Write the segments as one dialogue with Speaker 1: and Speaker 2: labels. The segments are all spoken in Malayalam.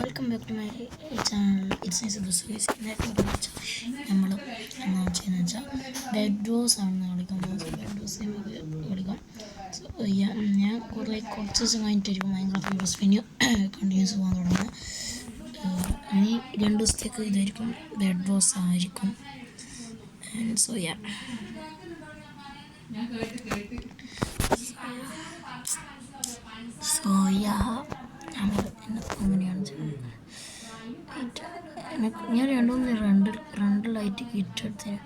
Speaker 1: Welcome back to my channel. It's nice ബിസ്. നമ്മൾ എന്താ ചെയ്യുന്നത് വെച്ചാൽ ബെഡ് ഡോസ് ആണ് കളിക്കുന്നത്. ബെഡ് ഡോസ് നമുക്ക് കളിക്കാം. സോ ഞാൻ കുറച്ച് ദിവസം കഴിഞ്ഞിട്ടായിരിക്കും മൈൻക്രാഫ്റ്റ് ബസ് വെന്യൂ കണ്ടിന്യൂസ് പോകാൻ തുടങ്ങുന്നത്. ഇനി 2 ദിവസത്തേക്ക് ഇതായിരിക്കും ബെഡ് ഡോസ് ആയിരിക്കും. സോ അങ്ങനെയാണ് ഞാൻ രണ്ട് ലൈറ്റ് കിറ്റ് എടുത്തത്.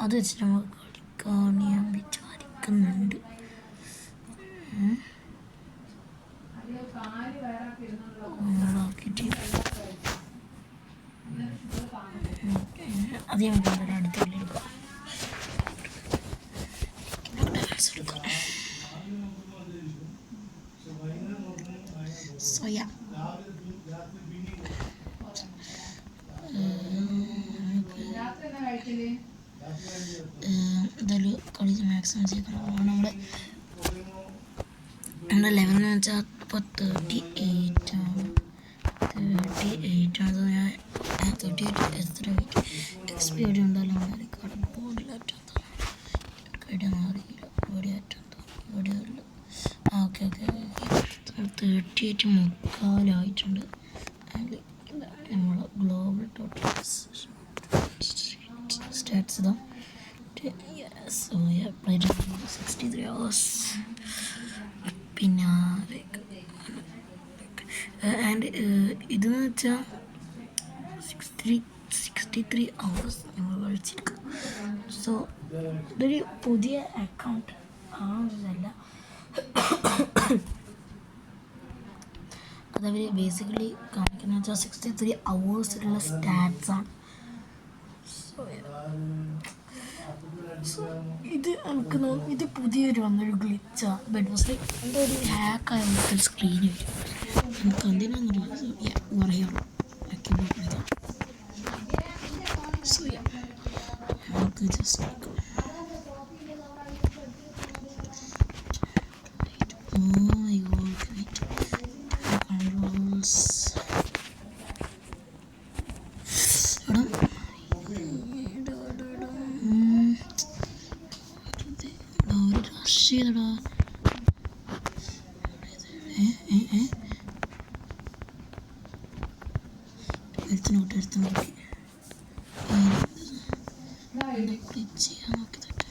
Speaker 1: അത് വെച്ചിട്ട് നമുക്ക് കളിക്കാൻ ഞാൻ വിചാരിക്കുന്നുണ്ട്. അത് നമുക്ക് അടുത്ത എടുക്കാം. So yeah, എന്തായാലും കളി മാക്സിമം ചെയ്യണം. നമ്മുടെ ലെവൽ എന്ന് വെച്ചാൽ ഇപ്പോൾ 38 ആണ്. ഞാൻ 38 എത്ര എക്സ്പി എവിടെ ഉണ്ടല്ലോ ബോർഡിലേറ്റാത്ത ഇവിടെ അറിയില്ല. ഇവിടെ ഉള്ളു. ഓക്കെ 38 മുക്കാലായിട്ടുണ്ട്. അതിൽ നമ്മൾ ഗ്ലോബൽ ടോട്ടൽ സ്റ്റാറ്റ്സ് ഇതാ. So yeah, played 63 hours. പിന്നെ ആൻഡ് ഇതെന്ന് വെച്ചാൽ 63 hours നമ്മൾ കളിച്ചിരിക്കും. സോ ഇതൊരു പുതിയ അക്കൗണ്ട് ആണെന്നല്ല, അതവർ ബേസിക്കലി കാണിക്കുന്നത് വെച്ചാൽ 63 hours സ്റ്റാറ്റ്സാണ്. ഇത് നമുക്ക് ഇത് പുതിയൊരു വന്നൊരു ഗ്ലിച്ചാണ്. ബെഡ് ബോസിൽ എൻ്റെ ഒരു ഹാക്കായ ഒരു സ്ക്രീന് വരും. നമുക്ക് എന്തിനാന്നറിയാം പറയാം. സോ നമുക്ക് ജസ്റ്റ് ചെയ്തടാ. എടുത്ത് നോക്കി ചെയ്യാൻ നോക്കിയതട്ടെ.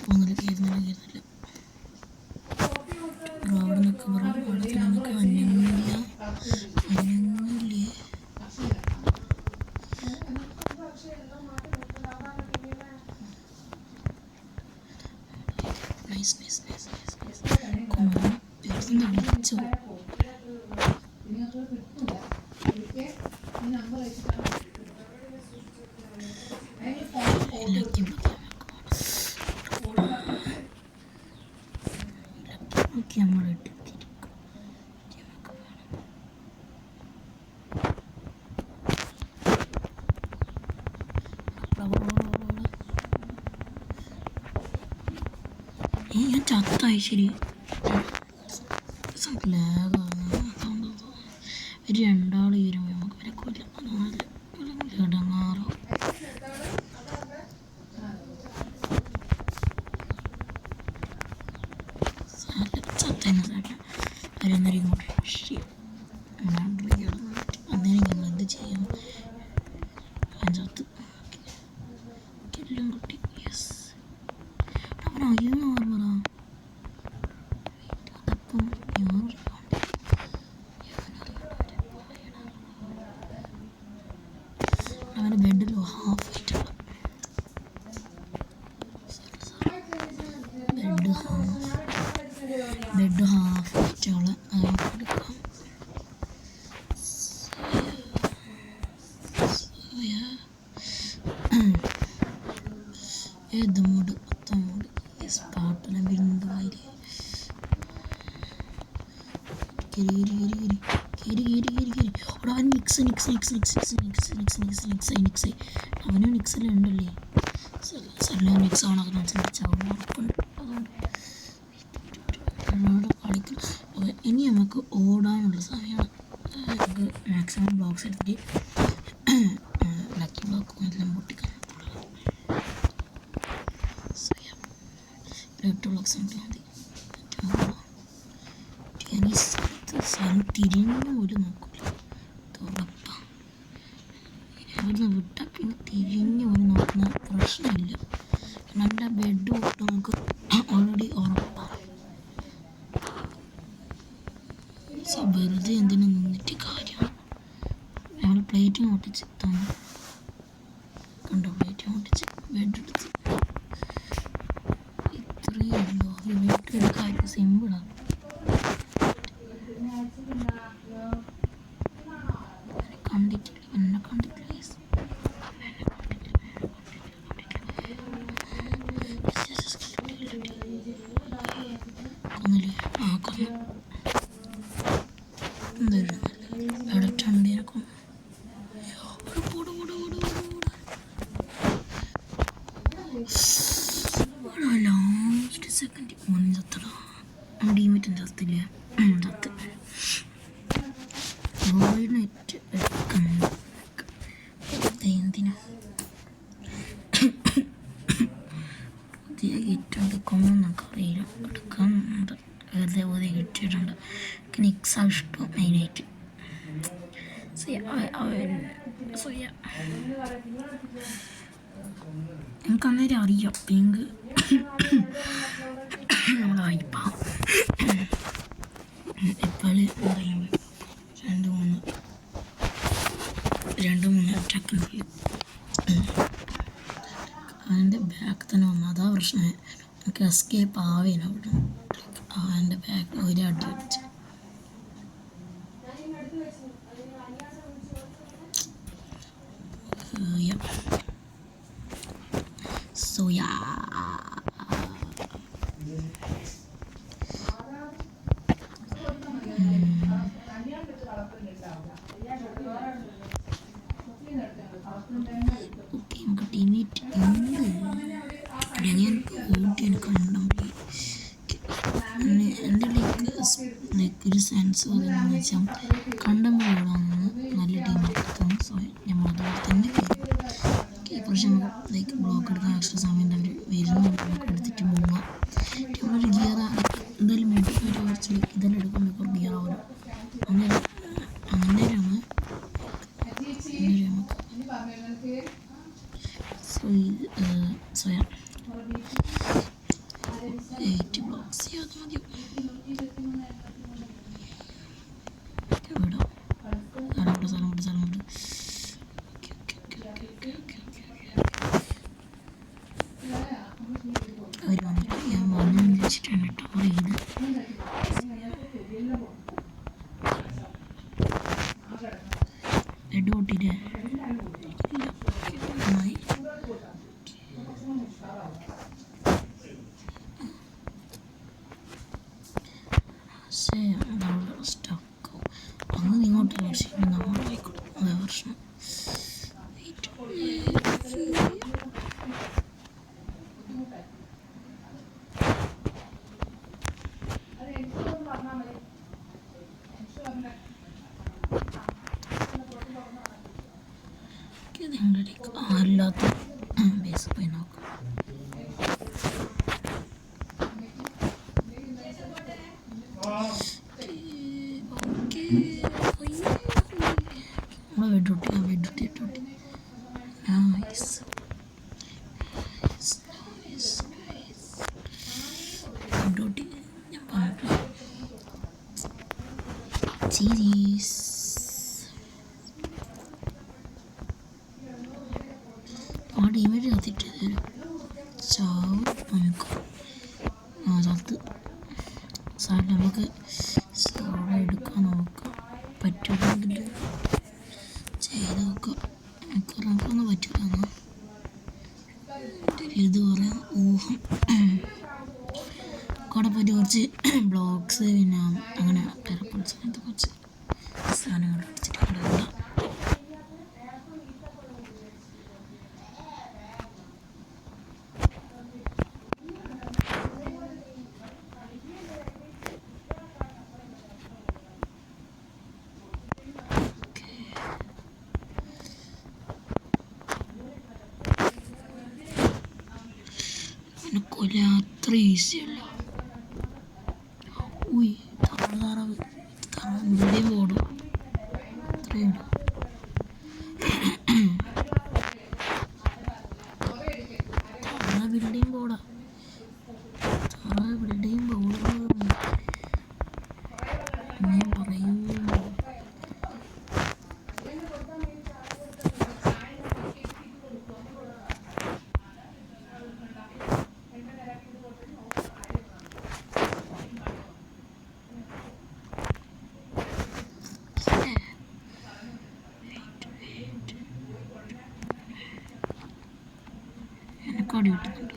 Speaker 1: പോകുന്നില്ല, കയറുന്നില്ല. അവിടെ നിൽക്കുമ്പോൾ അവിടെ നമുക്ക് അനങ്ങില്ലേ. വിളിച്ചോ നമ്മൾ ഞാൻ ചത്തായി. ശരി രണ്ടാൾ വരുമ്പോൾ നമുക്ക് വരെ കൊല്ലം ഇടങ്ങാറോ. അവരെന്നേരം ഇങ്ങോട്ട് അന്നേരം ഞങ്ങൾ എന്ത് ചെയ്യാം? അഞ്ചാത്ത് എല്ലാം കുട്ടി. യെസ്, അവൻ അയ്യെന്ന് പറഞ്ഞതാ. അതപ്പം അവൻ്റെ ബെഡിൽ ഹാഫ് ആയിട്ടുള്ള ബെഡ് ഹാഫ് ആയിട്ടുള്ള കൊടുക്കാം. ഏത് മൂട് പത്താമൂട് പാട്ടെല്ലാം വിരുന്നുവായില്ലേ. അവൻ അവനും നിക്സിലുണ്ടല്ലേ. നിക്സ് ആണോ ഉറപ്പുണ്ട്. അതുകൊണ്ട് കളിക്കും. ഇനി നമുക്ക് ഓടാനുള്ള സമയമാണ്. മാക്സിമം ബ്ലോക്സ് എടുത്തിട്ട് ലക്കി ബ്ലോക്കും എല്ലാം പൊട്ടിക്കാൻ 8 ബ്ലോക്സ് ഉണ്ട് മതി. സ്ഥലം തിരിഞ്ഞു പോലും നോക്കൂല തുറപ്പ ഇവിടുന്ന് വിട്ടാൽ പിന്നെ തിരിഞ്ഞു പോലും നോക്കുന്ന പ്രശ്നമില്ല. നമ്മുടെ ബെഡ് തൊട്ട് നമുക്ക് ഓൾറെഡി ഉറപ്പാണ്. സോ വെറുതെ എന്തിനു നിന്നിട്ട് കാര്യമാണ്. ഞങ്ങൾ പ്ലേറ്റിങ് ഒട്ടിച്ച് തന്നു കണ്ടോ, പ്ലേറ്റിങ് ഒട്ടിച്ച് ബെഡ് എടുത്ത് ഇത്രയേ ഉള്ളൂ. ഒരു ബെഡ് എടുക്കാൻ സിമ്പിളാണ്. കണ്ടിട്ടില്ല, എന്നെ കണ്ടിട്ടില്ല. കൊന്നില്ലേ? ആ കൊന്നു. എന്തായാലും അവിടെ ചണ്ടിനെ കൊന്നു. ലാസ്റ്റ് സെക്കൻഡ് മോനും ചത്തടാ. ഡീമിറ്റും ചത്തില്ല, ചത്ത്. നെറ്റ് എടുക്കണം എന്തിനാ? പുതിയ ഗിറ്റ് എടുക്കുമ്പോൾ നമുക്ക് അറിയില്ല, എടുക്കുന്നുണ്ട്. വെറുതെ പുതിയ ഗിറ്റ് ഇട്ടുണ്ട്. എനിക്ക് നിക്സാണ് ഇഷ്ടം മെയിനായിട്ട്. എനിക്ക് അന്നേരം അറിയാം പിങ്ക് നമ്മൾ വായിപ്പാ. എപ്പോഴും പറയുമ്പോൾ രണ്ട് മൂന്ന് അറ്റാക്കുണ്ട്. അവൻ്റെ ബാക്ക് തന്നെ വന്നു, അതാ പ്രശ്നം. എനിക്ക് എസ്കേപ്പ് ആവേന അവിടെ. അവൻ്റെ ബാക്ക് ഒരു അടി അടിച്ച് സോയാ. ഓക്കെ, നമുക്ക് ടീമേറ്റ് എന്ത് എനിക്ക് ഊട്ടി എനിക്ക് ഉണ്ടെങ്കിൽ എൻ്റെ ലൈക്ക് ഒരു സെൻസ് പറയുന്നതെന്ന് വെച്ചാൽ കണ്ടമ്പോഴാണ് നല്ല ടീമെടുക്കുന്നത്. സോ നമ്മളതുപോലെ തന്നെ പക്ഷെ നമുക്ക് ലൈക്ക് ബ്ലോക്ക് എടുക്കാൻ എക്സ്ട്രാ സമയം അവർ വരുന്ന ബ്ലോക്ക് എടുത്തിട്ട് പോവുക. നമ്മളൊരു ഗിയർ എന്തായാലും ഒരു കുറച്ച് ഇതെല്ലാം എടുക്കുമ്പോൾ ഗിയർ ആവുമല്ലോ. അന്നേരമാണ് സോയ 8 ബ്ലോക്സ് ചെയ്യാതെ മതി. സ്ഥലമുണ്ട്. അവർ വന്നിട്ട് ഞാൻ വന്നു വെച്ചിട്ടാണ് ടവർ ചെയ്ത്. ബെഡ് പൊട്ടിയില്ലേ? പക്ഷേ സ്റ്റക്ക് അന്ന് ഇങ്ങോട്ട് പക്ഷേ നമ്മളായിക്കോട്ടെ, അതേ പ്രശ്നം. അല്ലാത്ത ബേസ് പോയി നോക്കാം. നമ്മളെ ബെഡ് റൊട്ടി നൈസ്. ബെഡ് റൊട്ടി ഞാൻ പറഞ്ഞു ചീരീസ്. ആ ടീമേറ്റ് ചത്തിട്ട് ചാവ് നമുക്ക് ചത്ത് സാറിന് നമുക്ക് അവിടെ എടുക്കാൻ നോക്കാം. പറ്റുമെങ്കിൽ ചെയ്ത് നോക്കാം. നമുക്കൊന്നും പറ്റില്ല എന്നാൽ ഇത് പറയാം ഊഹം. അവിടെ പോയിട്ട് കുറച്ച് ബ്ലോഗ്സ് പിന്നെ അങ്ങനെ ടെറപ്പിൾസ് അങ്ങനത്തെ കുറച്ച് സാധനങ്ങൾ എടുത്തിട്ട് അവിടെ വിടാം. അത്ര ഈസിയല്ല. ഉയ് താറാവ് ഇവിടെയും പോടും ഇത്രയും താറാവ് ഇവിടെയും പോടാ. താറാവ് ഇവിടെയും പോടും ഞാൻ പറയൂ. എനക്കടി കിട്ടുന്നുണ്ട്.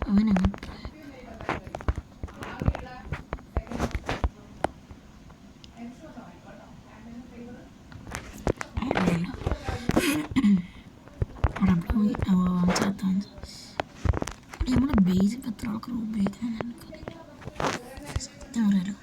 Speaker 1: അവനങ്ങോട്ട് നമ്മുടെ ബേസിക് എത്ര ആൾക്കാർ ഉപയോഗിക്കണം എനിക്കറിയില്ല. സത്യം പറയാലോ.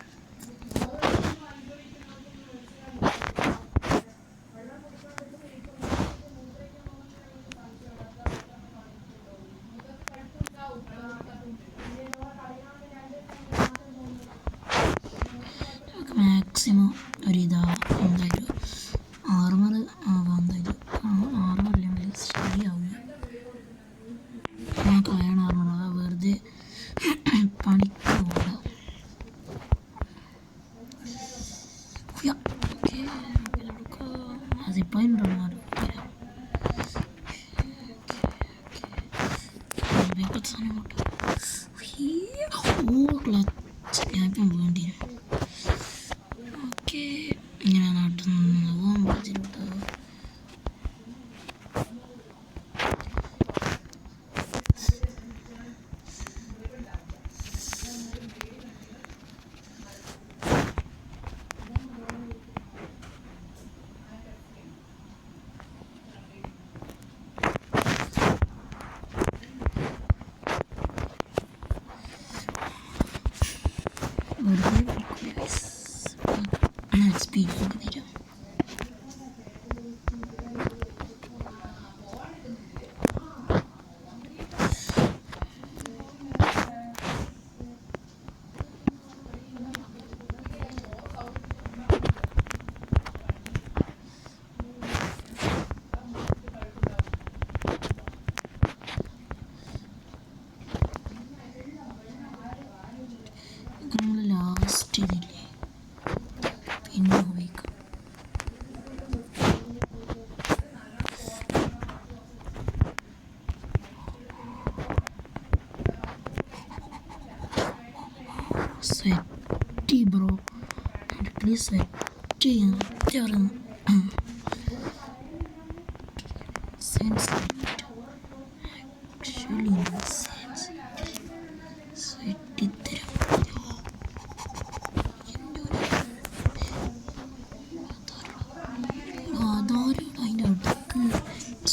Speaker 1: മാക്സിമം ഒരിതാ എന്തായാലും 6 ആവാം. എന്തായാലും 6 അല്ലെങ്കിൽ ശരിയാവില്ല. ഞാൻ കായാണ് 6 വെറുതെ പണിക്ക് പോകാം. അതിപ്പോൾ ഉണ്ടോ ക്ലച്ച് ഞാനിപ്പം വേണ്ടി. ഓക്കെ ഇങ്ങനെ നാട്ടിൽ നിന്ന് പോകാൻ പറ്റില്ല. സ്പീഡ് തരാം. നമ്മൾ ലാസ്റ്റ് ഇതില്ലേ പിന്നെ ഉപയോഗിക്കാം. സെറ്റ് ബ്രോ പ്ലീസ് സെറ്റ് ചെയ്യാൻ അറിയുന്നു.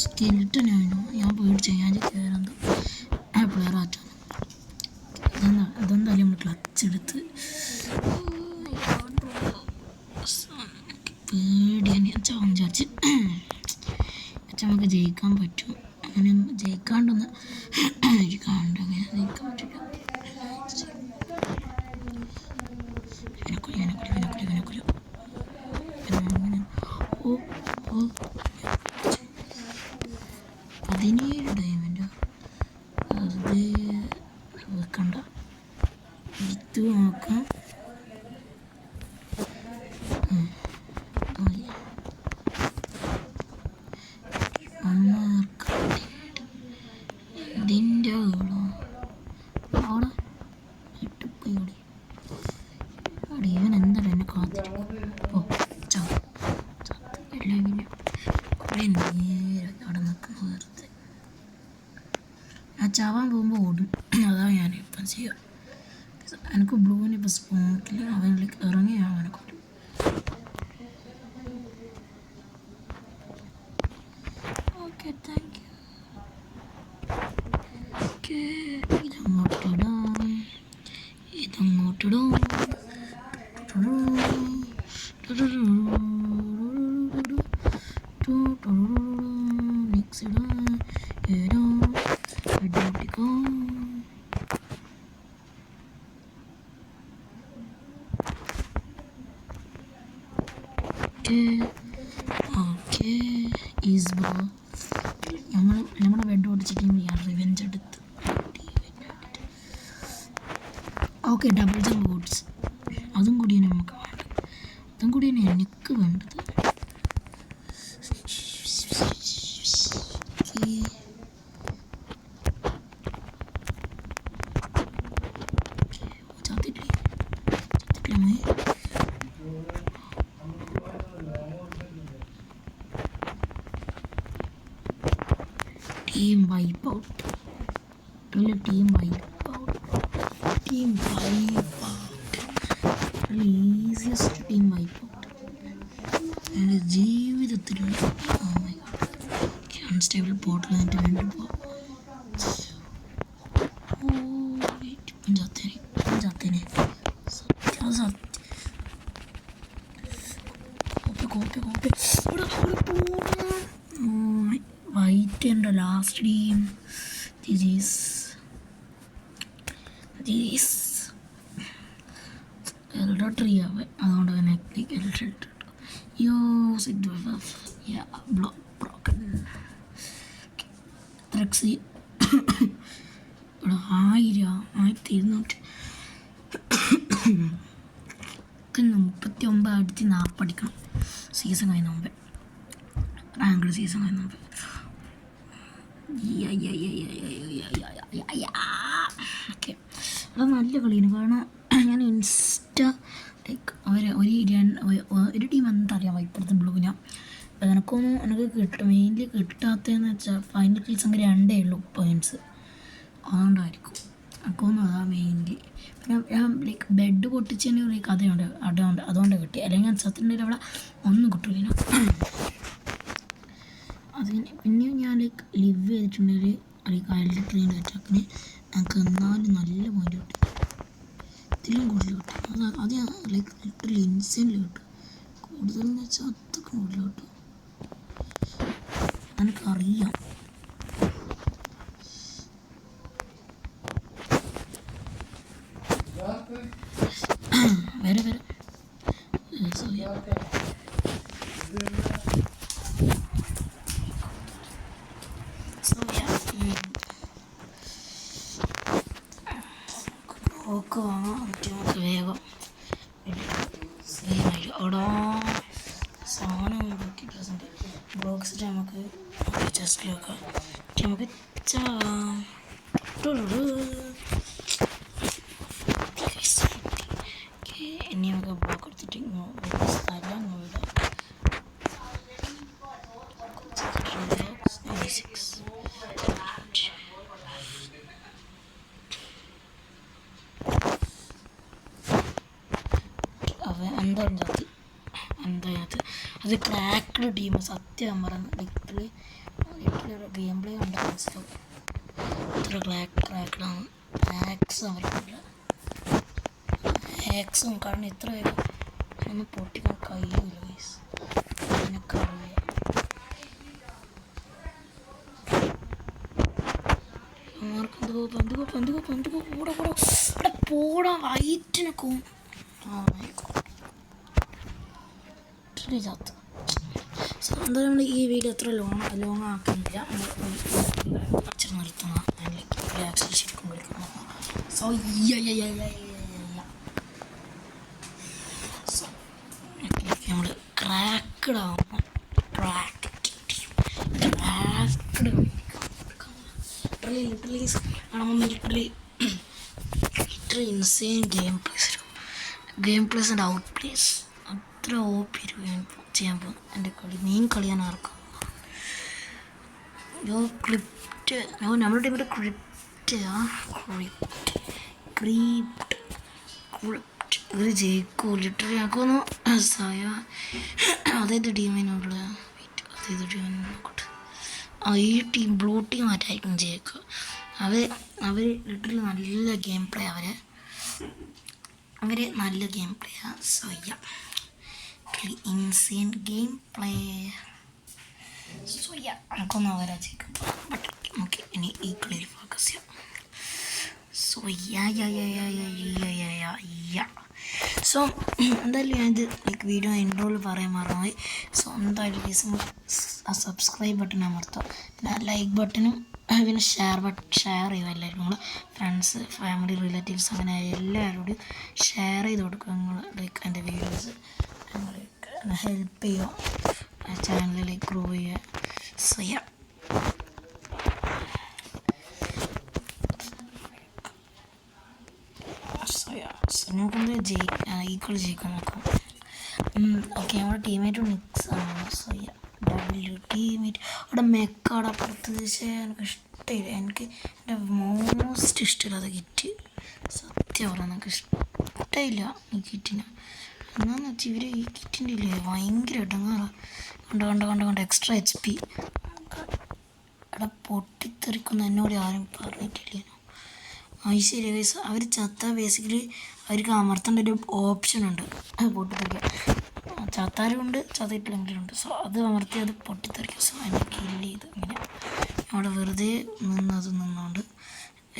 Speaker 1: സ്കെലിട്ടനായിരുന്നു ഞാൻ പേടിച്ച ഞാൻ കയറുന്നത് പ്ലെയർ ആറ്റാണ്. ഇതെന്തായാലും നമ്മൾ ക്ലച്ച് എടുത്ത് പേടിയാണ് ചാവും വിചാരിച്ച് നമുക്ക് ജയിക്കാൻ പറ്റും. അങ്ങനെ ജയിക്കാണ്ടൊന്ന് ഇരിക്കാണ്ട് അങ്ങനെ ജയിക്കാൻ പറ്റില്ല. ഓ ഓ 17 ഡയമണ്ട് വെറുതെ വെക്കണ്ട. ഇത് നോക്കാം. ഇതിൻ്റെ അവിടെ ഇട്ടുപോയി അവിടെ ഇവൻ എന്തായാലും എന്നെ കാത്തിരിക്കും. ഓ എല്ലാം പിന്നെ കുറേ നേരം അവിടെ നിൽക്കുന്നു വെറുതെ. ഞാൻ ചാവാൻ പോകുമ്പോൾ ഓടും. അതാണ് ഞാൻ ഇപ്പം ചെയ്യുക. എനിക്ക് ബ്ലൂവിന് ഇപ്പം സ്പോട്ടിൽ അവനിലേക്ക് ഇറങ്ങി അവനെ കൊല്ലും. Okay thank you. ഓക്കെ ഇതങ്ങോട്ടിടാം ഇതങ്ങോട്ടിടാം. നമ്മുടെ ബെഡ് ഓടിച്ച ടീം റിവെഞ്ച് എടുത്ത്. ഓക്കെ, ഡബിൾ ജമ്പ് ബോട്ട്സ് അതും കൂടിയാണ് നമുക്ക് വേണ്ടത്. അതും കൂടിയാണ് എനിക്ക് വേണ്ടത്. Team wipeout. Really team wipeout. Team wipeout. Really easiest team wipeout. And ജീവിതത്തിലുള്ള oh my god. Unstable portal എന്നിട്ട് വീണ്ടും പഞ്ചാത്തേനെ കോപ്പി വൈറ്റ് എൻ്റെ last team. This elder tree ആവേ, അതുകൊണ്ട് തന്നെ എൽഡർ യൂസ് ഇറ്റ് ബ്രോക്കൺ ത്രക്സി. ഇവിടെ 1239 അടുത്ത് 40 അടിക്കണം സീസൺ കഴിയുന്ന മുമ്പേ, റാങ്ക്ഡ് സീസൺ കഴിയുന്ന മുമ്പേ. ഓക്കെ, അത് നല്ല കളിയാണ്. കാരണം ഞാൻ ലൈക്ക് ഒരു ടീം എന്തറിയാം ഇപ്പോഴത്തെ ബ്ലൂവിന. എനിക്ക് മെയിൻലി കിട്ടാത്തതെന്ന് വെച്ചാൽ ഫൈനൽ കിൽസ് അങ്ങനെ 2 ഉള്ളൂ പോയിൻറ്റ്സ്. അതുകൊണ്ടായിരിക്കും എനിക്കൊന്നും അതാ മെയിൻലി. പിന്നെ ഞാൻ ലൈക്ക് ബെഡ് പൊട്ടിച്ചതിന് ലൈക്ക് അതുകൊണ്ട് കിട്ടി. അല്ലെങ്കിൽ ഞാൻ സത്യത്തിൻ്റെ അവിടെ ഒന്നും കിട്ടില്ല. അതിന് പിന്നെയും ഞാൻ ലൈക്ക് ലിവ് ചെയ്തിട്ടുണ്ടെങ്കിൽ ലൈക്ക് അയൽഡ് ട്രെയിൻ്റെ അറ്റാക്കിന് ഞങ്ങൾക്ക് എന്നാലും നല്ല പോയിന്റ് കിട്ടും. ഇതിലും കൂടുതൽ കിട്ടും. അത് ലൈക്ക് ലിറ്ററലി ഇൻസെൻ്റിൽ കിട്ടും. കൂടുതലെന്ന് വെച്ചാൽ അതൊക്കെ കൂടുതൽ കിട്ടും. എനിക്കറിയാം. വരെ ബ്ലോക്ക് വാങ്ങാം. നമുക്ക് വേഗം അവിടെ സാധനം നോക്കിയിട്ടുണ്ട്. ബ്ലോക്സിട്ട് നമുക്ക് ചെസ്റ്റിലൊക്കെ നമുക്ക് ഇനി നമുക്ക് ബ്ലോക്ക് എടുത്തിട്ട് സ്ഥലം എന്തായത് അത് ക്രാക്ക്ഡ് ടീം. സത്യം പറയുന്നത് ലിറ്ററലി ഗെയിം പ്ലേ കണ്ട മനസ്സിലാവും ഇത്ര ക്രാക്ക്ഡാണ്. ഹാക്സ് അവർക്കില്ല, ഹാക്സും കാരണം ഇത്ര വേഗം ഒന്ന് പൊട്ടിക്കാൻ കഴിയില്ല ഗൈസ്. എനിക്കറിയാം. പോടാ വൈറ്റിനൊക്കെ ചത്ത്. സോ എന്തായാലും നമ്മൾ ഈ വീഡിയോ അത്ര ലോങ് ആക്കുന്നില്ല. അച്ഛൻ നിർത്തുന്ന റിലാക്സ് ശരിക്കും കളിക്കുന്നു. സോ നമ്മൾ ക്രാക്ക്ഡ് ആവുമ്പോൾ literally insane game place and out place. അത്ര ഓപ്പി ചെയ്യാൻ പോകും എൻ്റെ മെയിൻ കളിയാണ് ആർക്കും. നമ്മുടെ ടീമിൻ്റെ ഇവർ ജയിക്കൂ ലിറ്ററലി ആക്കുമെന്ന് അതേത് ടീമിനുള്ള നോക്കട്ടെ. ഈ ടീം ബ്ലൂ ടീം ആയിട്ടായിരിക്കും ജയിക്കുക. അവർ ലിറ്ററലി നല്ല ഗെയിം പ്ലേ അവർ നല്ല game play insane game play. എനിക്കൊന്നും അവരാ ജയിക്കും. ബട്ട് നമുക്ക് ഇനി ഈ കളിയിൽ ഫോക്കസ് ചെയ്യാം. സോ എന്തായാലും ഞാനിത് ലൈക്ക് വീഡിയോ ഇൻട്രോയിൽ പറയാൻ മറന്നുപോയി. സോ എന്തായാലും ആ സബ്സ്ക്രൈബ് ബട്ടൺ അമർത്തുക. പിന്നെ ലൈക്ക് ബട്ടണും പിന്നെ ഷെയർ ചെയ്യുക. എല്ലാവരും നിങ്ങൾ ഫ്രണ്ട്സ്, ഫാമിലി, റിലേറ്റീവ്സ് അങ്ങനെ എല്ലാവരോടും ഷെയർ ചെയ്ത് കൊടുക്കുക. നിങ്ങൾ ലൈക്ക് എൻ്റെ വീഡിയോസ് നിങ്ങൾ ഹെൽപ്പ് ചെയ്യുക, ചാനലിലേക്ക് ഗ്രോ ചെയ്യുക. സോ യാ, നമുക്കെന്ത് ഈക്വൽ ജയിക്കാൻ നോക്കാം. ഓക്കെ, നമ്മുടെ ടീമേറ്റ് നിക്സ് ആണ്. സോ യാ, ടീമേറ്റ് അവിടെ മെക്കാടെ പുറത്ത് വെച്ചാൽ എനിക്ക് ഇഷ്ടമില്ല. എനിക്ക് എൻ്റെ മോസ്റ്റ് ഇഷ്ടമില്ലാത്ത കിറ്റ്, സത്യം പറഞ്ഞാൽ എനിക്ക് ഇഷ്ടമില്ല ഈ കിറ്റിന്. എന്താണെന്ന് വെച്ചാൽ ഇവർ ഈ കിറ്റിൻ്റെ ഇല്ലേ ഭയങ്കരമായിട്ട് കണ്ട എക്സ്ട്രാ HP അവിടെ പൊട്ടിത്തെറിക്കുന്ന എന്നോട് ആരും പറഞ്ഞിട്ടില്ല. ശരി ഗൈസ്, അവർ ചത്ത ബേസിക്കലി അവർക്ക് അമർത്തേണ്ട ഒരു ഓപ്ഷൻ ഉണ്ട് പൊട്ടിത്തെറിക്കാൻ. ചത്താരും ഉണ്ട്, ചതയിട്ടില്ലെങ്കിലും ഉണ്ട്. സോ അത് അമർത്തി അത് പൊട്ടിത്തെറിക്കും. സോ എന്നെ കില്ല് ചെയ്ത് ഇങ്ങനെ അവിടെ വെറുതെ നിന്നുകൊണ്ട്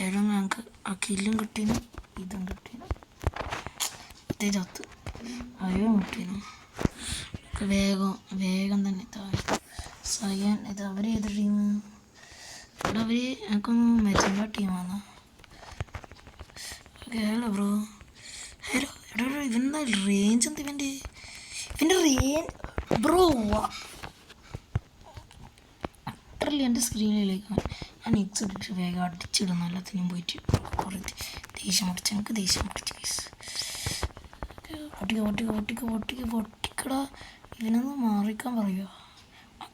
Speaker 1: ഏഴും ഞങ്ങൾക്ക് ആ കില്ലും കിട്ടീനും ഇതും കിട്ടീനും ഇതേ ചത്ത് അയോ കിട്ടീനും വേഗം തന്നെ സയ്യാൻ. ഇത് അവർ ഏത് ടീം? ഇവിടെ അവർ എനിക്കൊന്ന് മെച്ചപ്പെട്ട ടീമാണ്. ഹലോ ബ്രോ, ഹലോ എടാ ഇവനെന്താ റേഞ്ച് എന്താ ഇവൻ്റെ റേഞ്ച് ബ്രോ? അട്ടറില്ല എൻ്റെ സ്ക്രീനിലേക്ക് ഞാൻ നിക്സ് ഇട്ടിട്ട് വേഗം അടിച്ചിടുന്നു. എല്ലാത്തിനും പോയിട്ട് കുറേ ദേഷ്യം പൊട്ടിച്ച് എനിക്ക് ദേഷ്യം പൊട്ടിച്ച് കേസ് പൊട്ടിക്കടാ. ഇവനൊന്ന് മാറിക്കാൻ പറയുക.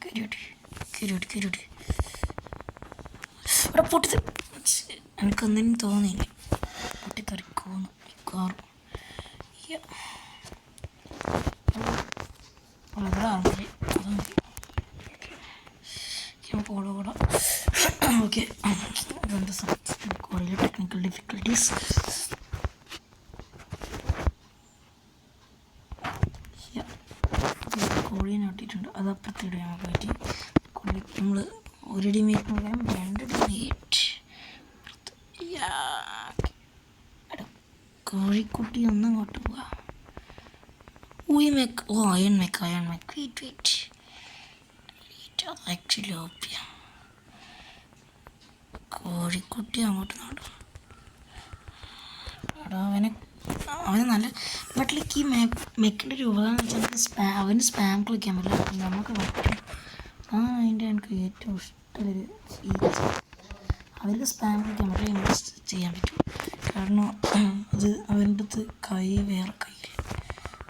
Speaker 1: കയറിയോട്ടി ഇവിടെ പൊട്ടി എനിക്കൊന്നിനും തോന്നിയില്ല പൊട്ടിത്തെറിക്കുമെന്ന് മിക്കവാറും. വളരെ ആൾക്കാർ അതൊന്നും കൂടെ ഓക്കെ. അതെന്താ കുറേ ടെക്നിക്കൽ ഡിഫിക്കൽട്ടീസ്. കോഴീനെ ഇട്ടിട്ടുണ്ട്, അത് അപ്പുറത്തിടുക. നമുക്ക് പറ്റി കോഴി നമ്മൾ ഒരു ഡിമേറ്റ് പകരം 2 ഡിമേറ്റ്. കോഴിക്കുട്ടി ഒന്നങ്ങോട്ട് പോവാ. അയൺ മെക്ക് വെയിറ്റ് ആക്ച്വലി ഓപ്പിയ. കോഴിക്കുട്ടി അങ്ങോട്ട് നാടും. അവന് നല്ല ബട്ടിലേക്ക് ഈ മെക്കിൻ്റെ ഒരു ഉപകാരം എന്ന് വെച്ചാൽ അവന് സ്പാം കളിക്കാൻ പറ്റില്ല, നമുക്ക് പറ്റും. അതിൻ്റെ എനിക്ക് ഏറ്റവും ഇഷ്ടമുള്ളൊരു ഫീച്ചർ. അവർക്ക് സ്പാം കളിക്കാൻ പറ്റില്ല, ഇൻവെസ്റ്റ് ചെയ്യാൻ പറ്റും. കാരണം അത് അവൻ്റെ അടുത്ത് വേറെ കയ്യിൽ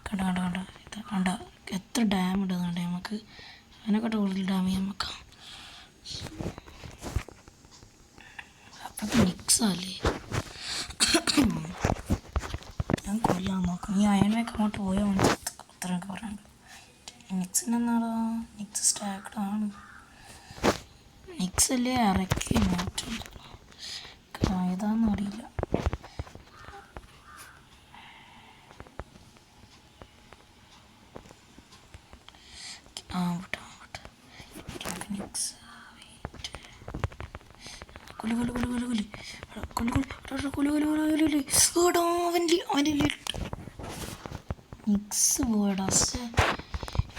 Speaker 1: കണ്ട എത്ര ഡാം ഇടുന്നുണ്ട് നമുക്ക്. അതിനെക്കാട്ട് കൂടുതൽ ഡാമേജ് നമുക്ക്. അപ്പോഴത്തെ നിക്സല്ലേ ഞാൻ കൊല്ലാൻ നോക്കാം. ഈ അയൺമേക്ക് അങ്ങോട്ട് പോയാൽ മതി. അത്രയൊക്കെ പറയാനുണ്ട്. നിക്സിനെന്നാടാ, നിക്സ് സ്റ്റാക്ഡാണ്. നിക്സ് അല്ലേ ഇറക്കി മാറ്റും, ഏതാണെന്ന് അറിയില്ല. നിക്സ് പോയടാ.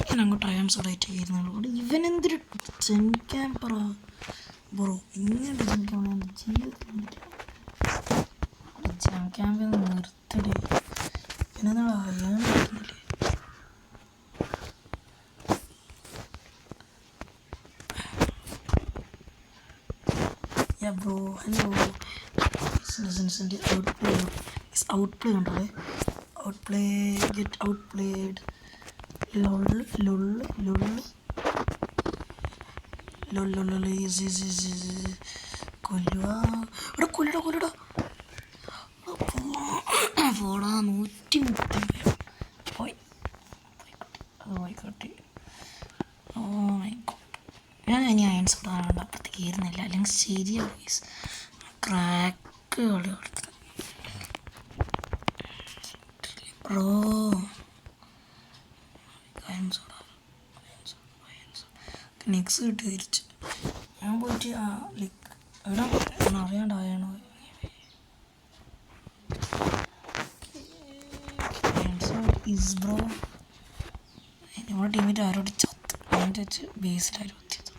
Speaker 1: ഞാൻ അങ്ങോട്ട് അയൺസോഡായിട്ട് ചെയ്യുന്നുള്ളൂ. ഇവനെന്തൊരു ജനിക്കാൻ പറ ബ്രോ, ഇങ്ങനെ ജനിക്കാൻ ജീവിതത്തിൽ ജനിക്കാൻ നിർത്തടേ. പിന്നെന്താ അയാൻ പറ്റുന്നില്ലേ? Bro hello. ഔട്ട്പ്ലേ ഉണ്ടോ? Get outplayed. lol കൊല്ലുവാ. ഇവിടെ കൊല്ലടാ പോടാ. 130 പോയിക്കോട്ടെ. ഓ മൈ ഗോഡ്, ഞാൻ ഇനി അയൺസ് ഇടാറുണ്ട്. അപ്പുറത്തേക്ക് കയറുന്നില്ല, അല്ലെങ്കിൽ ശരിയാവും. ക്രാക്ക് കളി കൊടുത്ത് ബ്രോ. നെക്സ് കിട്ടി തിരിച്ച്. ഞാൻ പോയിട്ട് ലൈക്ക് എവിടെ അറിയാണ്ടായാണ് ബ്രോ. നമ്മുടെ ടീമിൻ്റെ ആരോട് ചത്ത് സിമെൻറ്റ് വെച്ച് ബേസിലായിരുന്നു കുത്തിയത്.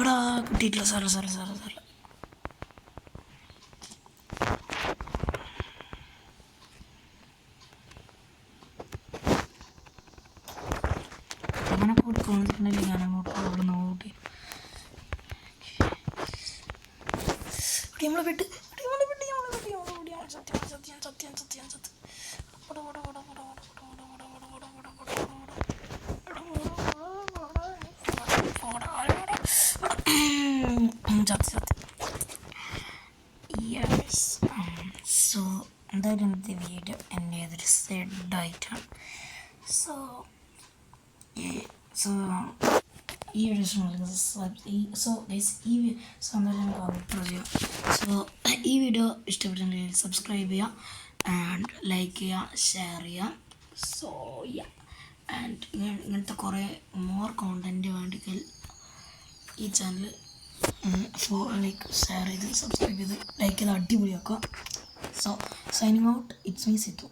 Speaker 1: എടാ കിട്ടിയിട്ടില്ല. സാറേ അങ്ങനെ കൂട്ടി കൊണ്ടിട്ടുണ്ടെങ്കിൽ ഞാൻ അങ്ങോട്ട് അവിടെ നിന്ന് കൂട്ടി നമ്മളെ വിട്ട് സത്യം സോ എന്തായാലും ഇന്നത്തെ വീഡിയോ എൻ്റെ ഏതൊരു സെഡായിട്ടാണ്. സോ ഈ വീഡിയോ ഈ വീഡിയോ ഇഷ്ടപ്പെട്ടിട്ടുണ്ടെങ്കിൽ സബ്സ്ക്രൈബ് ചെയ്യുക ആൻഡ് ലൈക്ക് ചെയ്യുക, ഷെയർ ചെയ്യുക. സോ ആൻഡ് ഇങ്ങനത്തെ കുറേ മോർ കോണ്ടൻറ്റ് വേണ്ടിക്കൽ ഈ ചാനൽ ഷെയർ ചെയ്ത് സബ്സ്ക്രൈബ് ചെയ്ത് ലൈക്ക് ചെയ്ത് അടിപൊളിയാക്കുക. So signing out, it's me സിത്തു.